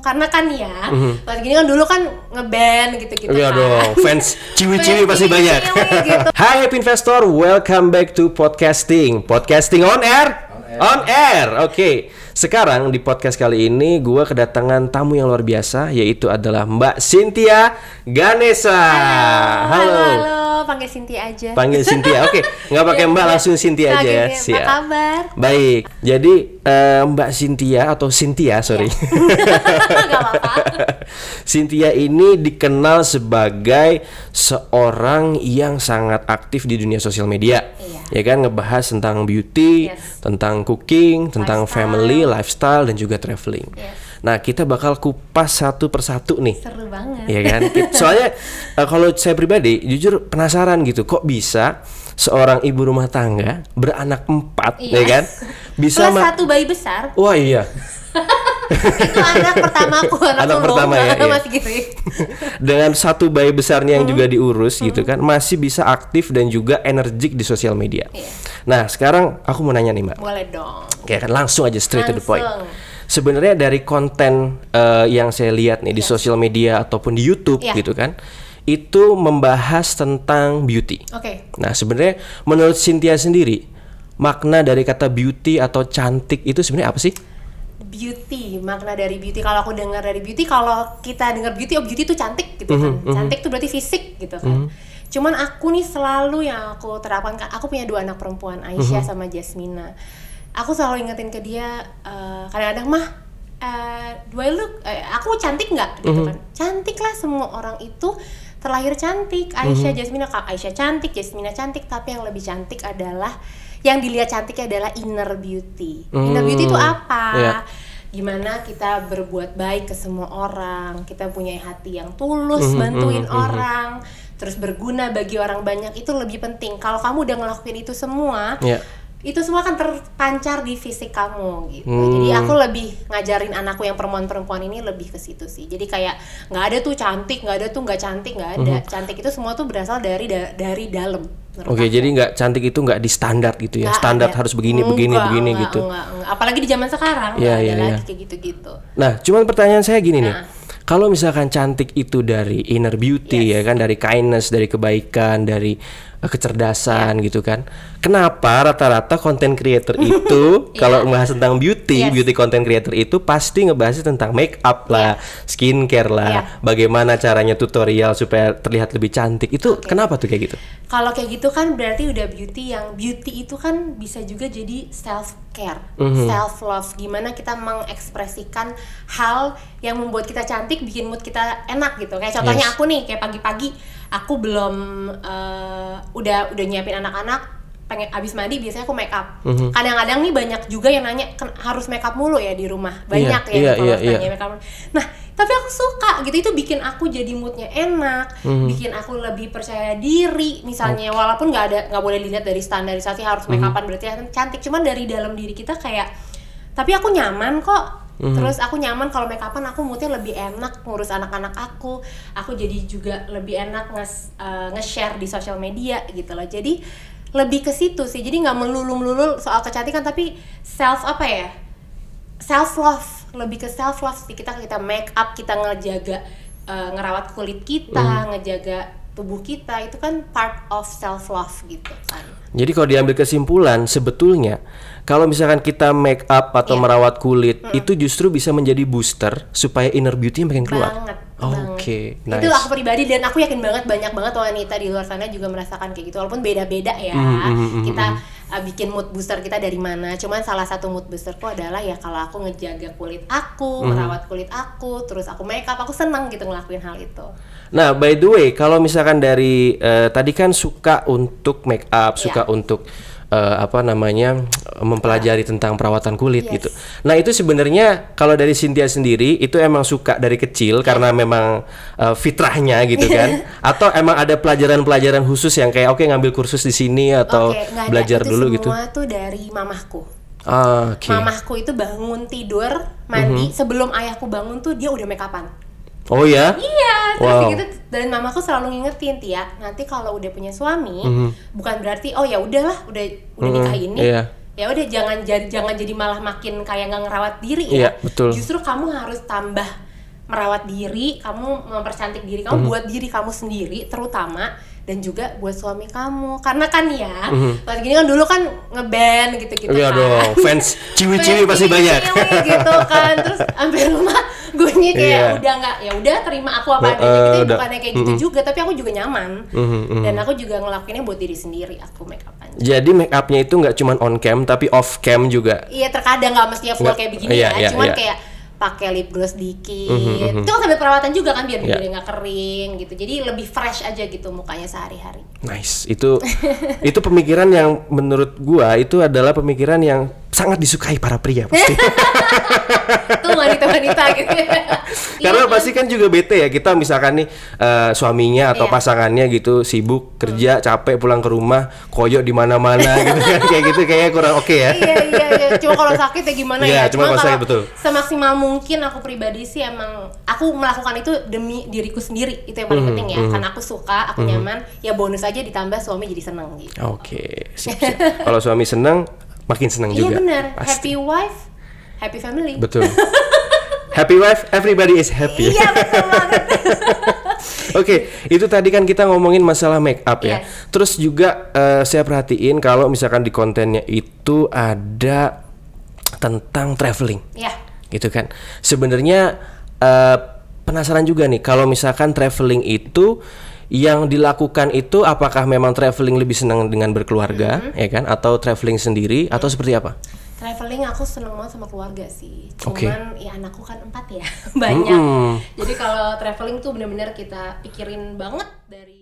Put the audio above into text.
karena kan ya pas gini kan dulu kan ngeband gitu-gitu Iya kan. dong, fans ciwi-ciwi pasti banyak. Gitu. Hai Happy Investor, welcome back to podcasting on air. On air, oke. Sekarang di podcast kali ini gue kedatangan tamu yang luar biasa, yaitu adalah Mbak Cynthia Ganesha. Halo, panggil Cynthia aja. Panggil Cynthia, oke. Nggak pakai Mbak, langsung Cynthia aja ya. Siap. Apa kabar? Baik, jadi Mbak Cynthia atau Cynthia, sorry. Gak apa-apa. Cynthia ini dikenal sebagai seorang yang sangat aktif di dunia sosial media. Ya kan, ngebahas tentang beauty, tentang cooking, tentang family, lifestyle, dan juga traveling. Nah, kita bakal kupas satu persatu nih. Seru banget. Ya kan? Soalnya kalau saya pribadi jujur penasaran gitu, kok bisa seorang ibu rumah tangga beranak 4, ya kan? Bisa plus satu bayi besar. Wah, iya. Itu anak pertamaku, anak pertama ya, iya. Masih gitu. Dengan satu bayi besarnya yang juga diurus gitu kan, masih bisa aktif dan juga energik di sosial media. Nah, sekarang aku mau nanya nih, Mbak. Boleh dong. Ya kan, langsung aja straight to the point. Sebenarnya dari konten yang saya lihat nih di sosial media ataupun di YouTube gitu kan, itu membahas tentang beauty. Nah, sebenarnya menurut Cynthia sendiri, makna dari kata beauty atau cantik itu sebenarnya apa sih? Beauty, makna dari beauty, kalau aku dengar dari beauty, kalau kita dengar beauty, beauty itu cantik gitu kan. Cantik itu berarti fisik gitu kan. Cuman aku nih selalu yang aku terapkan, aku punya 2 anak perempuan, Aisyah sama Jasmina. Aku selalu ingetin ke dia, kadang-kadang mah, do I look, aku cantik nggak gitu kan? Cantik lah, semua orang itu terlahir cantik. Aisyah, Jasmina, Aisyah cantik, Jasmina cantik, tapi yang lebih cantik adalah yang dilihat cantiknya adalah inner beauty. Inner beauty itu apa? Gimana kita berbuat baik ke semua orang, kita punya hati yang tulus, bantuin orang, terus berguna bagi orang banyak, itu lebih penting. Kalau kamu udah ngelakuin itu semua, itu semua akan terpancar di fisik kamu gitu. Jadi aku lebih ngajarin anakku yang perempuan ini lebih ke situ sih. Jadi kayak nggak ada tuh cantik, nggak ada tuh nggak cantik, nggak ada. Cantik itu semua tuh berasal dari dalam. Oke, jadi nggak cantik itu nggak di standar gitu ya. Standar harus begini gitu. Enggak. Apalagi di zaman sekarang nggak ada lagi kayak gitu-gitu. Nah, cuman pertanyaan saya gini nih. Kalau misalkan cantik itu dari inner beauty ya kan, dari kindness, dari kebaikan, dari kecerdasan gitu kan. Kenapa rata-rata content creator itu kalau ngebahas tentang beauty content creator itu pasti ngebahas tentang make up lah, skincare lah, bagaimana caranya tutorial supaya terlihat lebih cantik. Itu kenapa tuh kayak gitu? Kalau kayak gitu kan berarti udah beauty itu kan bisa juga jadi self care, self love. Gimana kita mengekspresikan hal yang membuat kita cantik, bikin mood kita enak gitu. Kayak contohnya aku nih, kayak pagi-pagi aku belum udah nyiapin anak-anak, pengen abis mandi biasanya aku make up. Kadang-kadang nih banyak juga yang nanya harus make up mulu ya di rumah. Banyak nanya make up. Nah, tapi aku suka gitu, itu bikin aku jadi moodnya enak, bikin aku lebih percaya diri. Misalnya walaupun nggak boleh dilihat dari standarisasi harus make upan berarti cantik, cuman dari dalam diri kita kayak, tapi aku nyaman kok. Terus aku nyaman kalau make upan, aku moodnya lebih enak ngurus anak-anak aku jadi juga lebih enak nge-share di sosial media gitu loh. Jadi lebih ke situ sih, jadi nggak melulu soal kecantikan, tapi self love, lebih ke self love sih. Kita make up, kita ngejaga ngerawat kulit kita, ngejaga tubuh kita, itu kan part of self love gitu kan. Jadi kalau diambil kesimpulan, sebetulnya kalau misalkan kita make up atau merawat kulit, itu justru bisa menjadi booster supaya inner beauty makin keluar. Oke, nice. Itu aku pribadi, dan aku yakin banyak banget wanita di luar sana juga merasakan kayak gitu, walaupun beda-beda ya. Kita bikin mood booster kita dari mana. Cuman salah satu mood boosterku adalah ya kalau aku ngejaga kulit aku, merawat kulit aku, terus aku make up, aku senang gitu ngelakuin hal itu. Nah, by the way, kalau misalkan dari tadi kan suka untuk make up, suka untuk mempelajari tentang perawatan kulit gitu. Nah, itu sebenarnya kalau dari Cynthia sendiri itu emang suka dari kecil karena memang fitrahnya gitu kan? Atau emang ada pelajaran-pelajaran khusus yang kayak ngambil kursus di sini atau belajar dulu gitu? Semua tuh dari mamahku. Mamahku itu bangun tidur, mandi, sebelum ayahku bangun tuh dia udah make upan. Oh ya? Iya, terus gitu. Dan mamaku selalu ngingetin, Tia, nanti kalau udah punya suami, bukan berarti oh ya udahlah, udah nikah ini, ya udah jangan jadi malah makin kayak nggak ngerawat diri ya. Betul. Justru kamu harus tambah merawat diri, kamu mempercantik diri kamu buat diri kamu sendiri terutama, dan juga buat suami kamu. Karena kan ya, pas gini kan dulu kan ngeband gitu-gitu Iya kan. dong, fans ciwi-ciwi pasti banyak. Gitu kan. Terus sampai rumah gue kayak udah nggak, ya udah terima aku apa adanya gitu. Bukannya kayak gitu juga, tapi aku juga nyaman. Dan aku juga ngelakuinnya buat diri sendiri, aku make upan. Jadi make upnya itu nggak cuma on cam tapi off cam juga. Iya, terkadang nggak mesti full kayak begini cuman kayak pakai lip gloss dikit. Itu kan sambil perawatan juga kan biar bibirnya nggak kering gitu. Jadi lebih fresh aja gitu mukanya sehari-hari. Nice. Itu pemikiran yang menurut gua itu adalah pemikiran yang sangat disukai para pria pasti. Tuh wanita-wanita gitu. Karena pasti kan juga bete ya, kita misalkan nih suaminya atau pasangannya gitu sibuk kerja, capek pulang ke rumah, koyok di mana-mana gitu kan. Kayak gitu kayaknya kurang oke ya. Iya. Cuma kalau sakit ya gimana ya? Cuma kalau sakit betul. Semaksimal mungkin aku pribadi sih emang aku melakukan itu demi diriku sendiri. Itu yang paling penting ya. Karena aku suka, aku nyaman, ya bonus aja ditambah suami jadi seneng gitu. Oke, siap. Kalau suami seneng, makin seneng juga. Iya benar. Pasti. Happy wife, happy family. Betul. Happy wife, everybody is happy. Iya betul banget. Oke, itu tadi kan kita ngomongin masalah make up ya. Terus juga saya perhatiin kalau misalkan di kontennya itu ada tentang traveling. Iya. Gitu kan. Sebenarnya penasaran juga nih kalau misalkan traveling itu yang dilakukan itu apakah memang traveling lebih senang dengan berkeluarga ya kan, atau traveling sendiri atau seperti apa? Traveling aku seneng banget sama keluarga sih. Cuman ya anakku kan 4 ya, banyak. Jadi kalau traveling tuh benar-benar kita pikirin banget dari